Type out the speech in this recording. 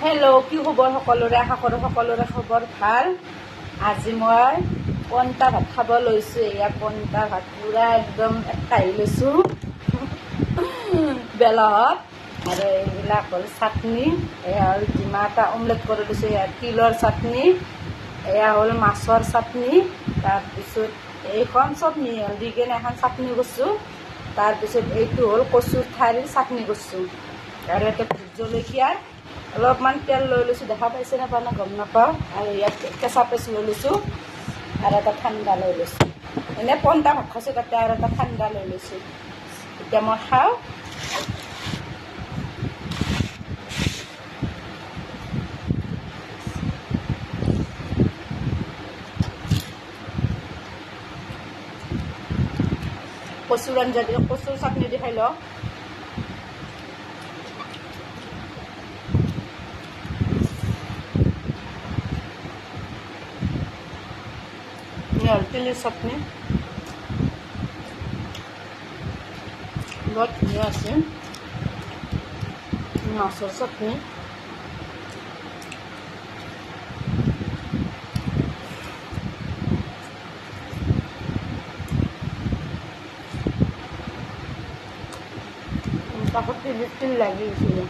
Hello' কি খবৰ সকলোৰে? আশা কৰোঁ সকলোৰে খবৰ ভাল। আজি মই পন্তা ভাত খাব লৈছোঁ। এয়া পন্তা ভাত পূৰা একদম কাঢ়ি লৈছোঁ বেলাহত। আৰু এইবিলাক হ'ল চাটনি, এয়া হ'ল ডিমা এটা অমলেট কৰি লৈছোঁ, এয়া তিলৰ চাটনি, এয়া হ'ল মাছৰ চাটনি, তাৰপিছত এইখন চব মিহল দি কিনে এখন চাটনি কৰিছোঁ। তাৰপিছত এইটো হ'ল কচুৰ ঠাৰিৰ চাটনি কৰিছোঁ। আৰু এটা ভোট জলকীয়াৰ অলপমান তেল লৈ লৈছোঁ, দেখা পাইছে নাপায় না গম নাপাওঁ। আৰু ইয়াত কেঁচা পেষ্ট লৈ লৈছোঁ আৰু এটা ঠাণ্ডা লৈ লৈছোঁ। এনেই পন্তা ভাত খাইছোঁ, তাতে আৰু এটা ঠাণ্ডা লৈ লৈছোঁ। এতিয়া মই খাওঁ। কচুৰ আঞ্জা দি, কচুৰ চাটনি দি খাই লওঁ। তিলৰ চাটনি বৰ ধুনীয়া আছে। মাছৰ চাটনি তাকো তিল লাগি গৈছিলে।